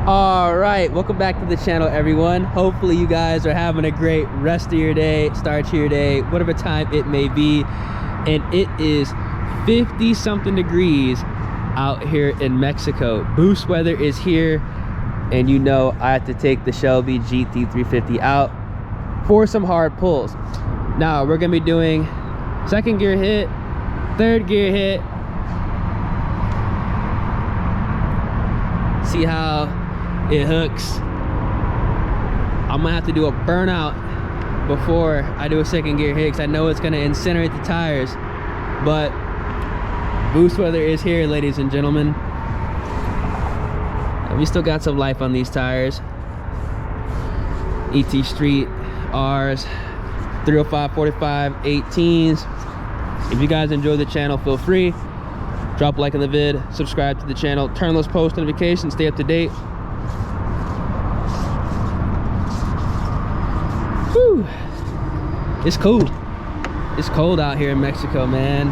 All right, welcome back to the channel, everyone. Hopefully you guys are having a great rest of your day, start to your day, whatever time it may be. And it is 50 something degrees out here in Mexico. Boost weather is here, and you know I have to take the Shelby GT350 out for some hard pulls. Now we're gonna be doing second gear hit, third gear hit, see how it hooks. I'm gonna have to do a burnout before I do a second gear hit because I know it's gonna incinerate the tires. But boost weather is here, ladies and gentlemen. And we still got some life on these tires. ET Street R's, 305 45 18s. If you guys enjoy the channel, feel free, drop a like on the vid, subscribe to the channel, turn those post notifications, stay up to date. Whew. It's cool. It's cold out here in Mexico, man.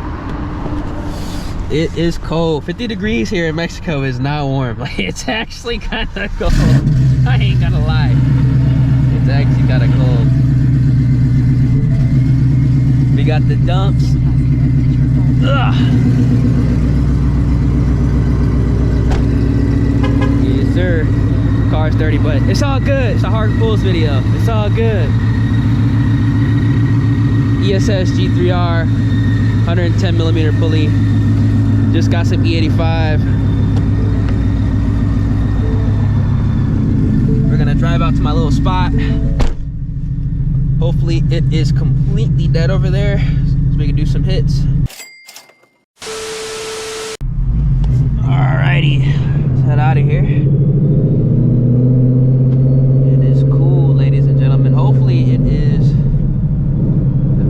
It is cold. 50 degrees here in Mexico is not warm. Like, it's actually kind of cold. I ain't gonna lie. It's actually kind of cold. We got the dumps. Ugh. Yes, sir. Car's dirty, but it's all good. It's a hard pulls video. It's all good. ESS G3R, 110 millimeter pulley. Just got some E85. We're gonna drive out to my little spot. Hopefully it is completely dead over there so we can do some hits. Alrighty, let's head out of here. It is cool, ladies and gentlemen. Hopefully it is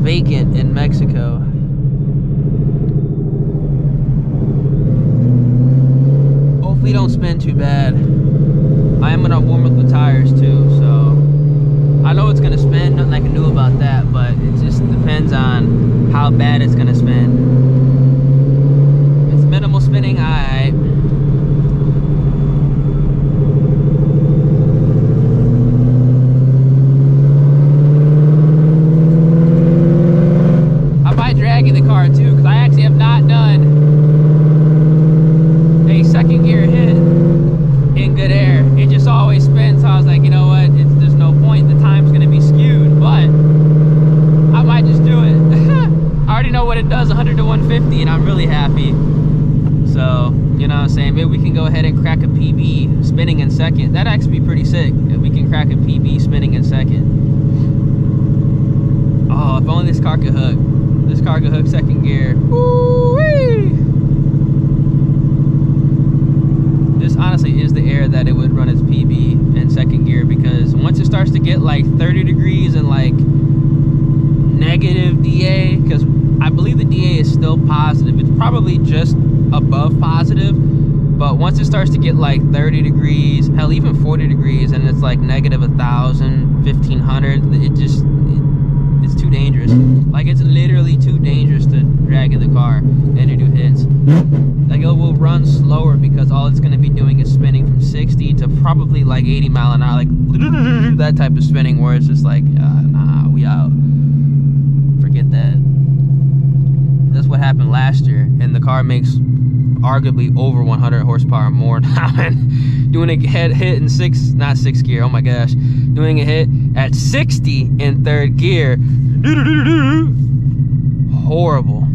vacant in Mexico. Hopefully don't spin too bad. I am gonna warm up the tires too, so I know it's gonna spin, nothing I can do about that, but it just depends on how bad it's gonna spin. If it's minimal spinning, alright. Dragging the car too, because I actually have not done a second gear hit in good air. It just always spins, so I was like, you know what, there's no point, the time's gonna be skewed, but I might just do it. I already know what it does, 100 to 150, and I'm really happy. So, you know what I'm saying, maybe we can go ahead and crack a PB spinning in second. That'd actually be pretty sick if we can crack a PB spinning in second. Oh, if only this car could hook. This car could hook second gear. Woo-wee! This honestly is the air that it would run its PB in second gear, because once it starts to get like 30 degrees and like negative DA, because I believe the DA is still positive. It's probably just above positive, but once it starts to get like 30 degrees, hell, even 40 degrees, and it's like negative 1,000, 1,500, it's too dangerous. Like, it's literally too dangerous to drag in the car and to do hits. Like, it will run slower because all it's going to be doing is spinning from 60 to probably like 80 mile an hour, like that type of spinning where it's just like, nah, we out. Forget that. That's what happened last year, and the car makes arguably over 100 horsepower more now. And doing a hit in not sixth gear, oh my gosh, doing a hit at 60 in third gear, horrible.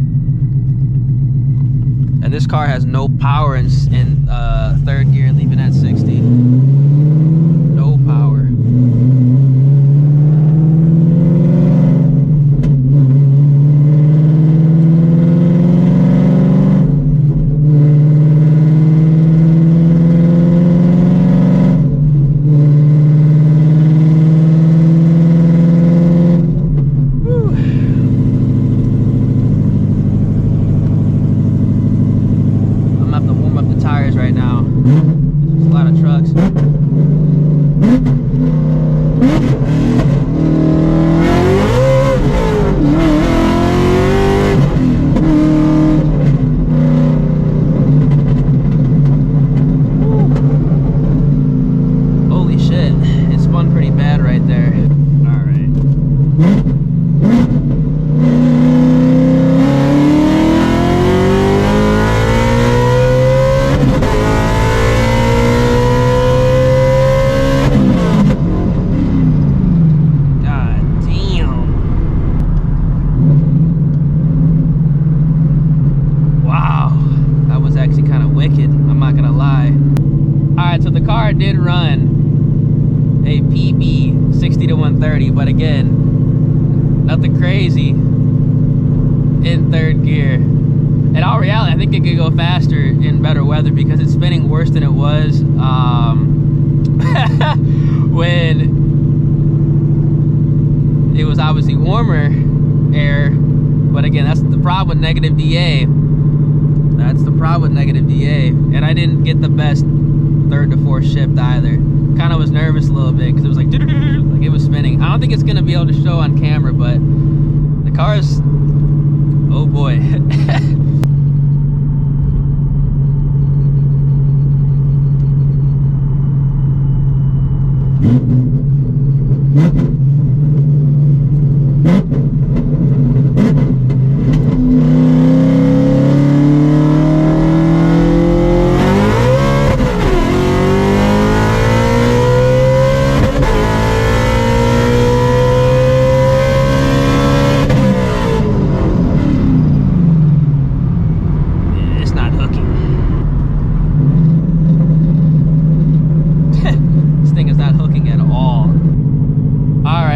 And this car has no power in third gear, leaving at 60. No power. Right now, there's a lot of trucks. spun pretty bad right there. All right. So the car did run a PB 60 to 130, but again, nothing crazy in third gear. In all reality, I think it could go faster in better weather because it's spinning worse than it was when it was obviously warmer air. But again, that's the problem with negative DA. That's the problem with negative DA. And I didn't get the best third to fourth shift either. Kind of was nervous a little bit because it was like it was spinning. I don't think it's gonna be able to show on camera, but the car is, oh boy.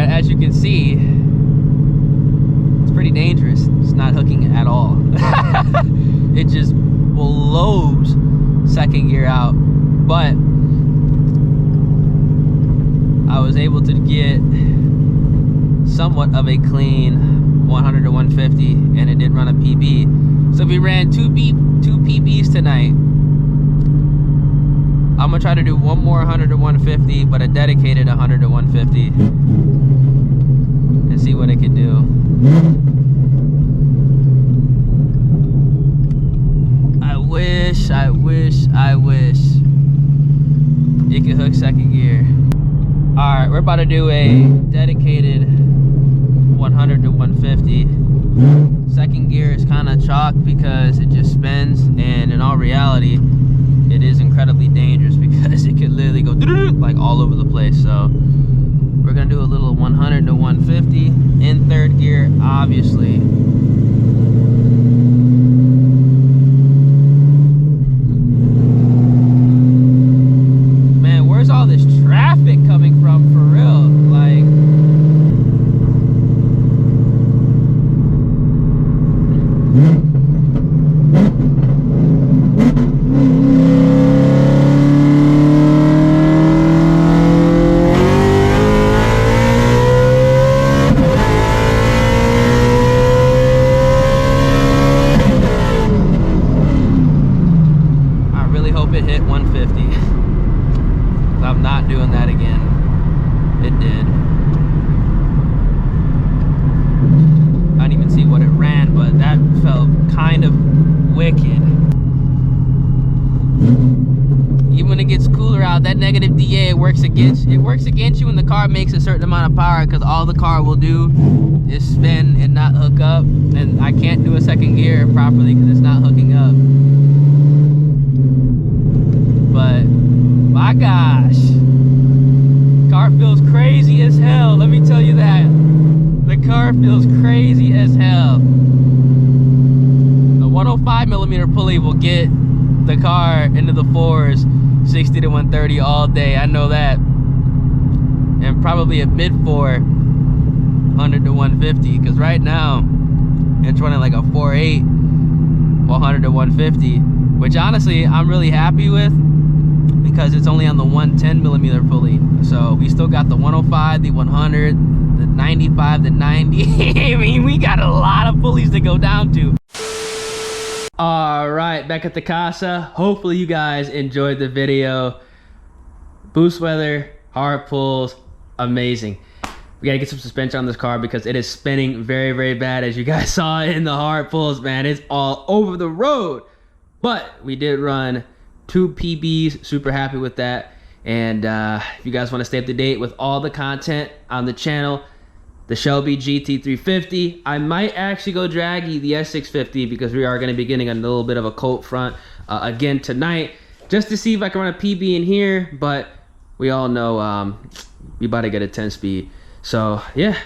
As you can see, it's pretty dangerous. It's not hooking at all. It just blows second gear out. But I was able to get somewhat of a clean 100 to 150, and it did run a PB. So we ran two PBs tonight. I'm gonna try to do one more 100 to 150, but a dedicated 100 to 150. And see what it can do. I wish it could hook second gear. All right, we're about to do a dedicated 100 to 150. Second gear is kind of chalk because it just spins, and in all reality, it is incredibly dangerous because it could literally go like all over the place. So we're gonna do a little 100 to 150 in third gear, obviously. Man, where's all this traffic coming from for real? Like, it hit 150. I'm not doing that again. It did. I didn't even see what it ran, but that felt kind of wicked. Even when it gets cooler out, that negative DA works against you when the car makes a certain amount of power, because all the car will do is spin and not hook up, and I can't do a second gear properly because it's not hooking up. But my gosh, car feels crazy as hell, let me tell you that. The car feels crazy as hell. The 105mm pulley will get the car into the fours, 60 to 130 all day, I know that. And probably a mid-4 100 to 150, because right now it's running like a 4.8 100 to 150, which honestly I'm really happy with, because it's only on the 110mm pulley. So we still got the 105, the 100, the 95, the 90. I mean, we got a lot of pulleys to go down to. All right, back at the casa. Hopefully you guys enjoyed the video. Boost weather, hard pulls, amazing. We gotta get some suspension on this car because it is spinning very, very bad, as you guys saw in the hard pulls, man. It's all over the road. But we did run 2 PBs, super happy with that. And if you guys want to stay up to date with all the content on the channel, the Shelby GT350, I might actually go draggy the S650 because we are going to be getting a little bit of a coat front again tonight, just to see if I can run a PB in here. But we all know we about to get a 10-speed. So yeah,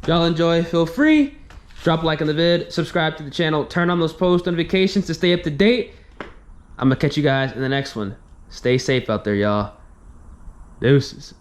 if y'all enjoy, feel free, drop a like on the vid, subscribe to the channel, turn on those post notifications to stay up to date. I'm gonna catch you guys in the next one. Stay safe out there, y'all. Deuces.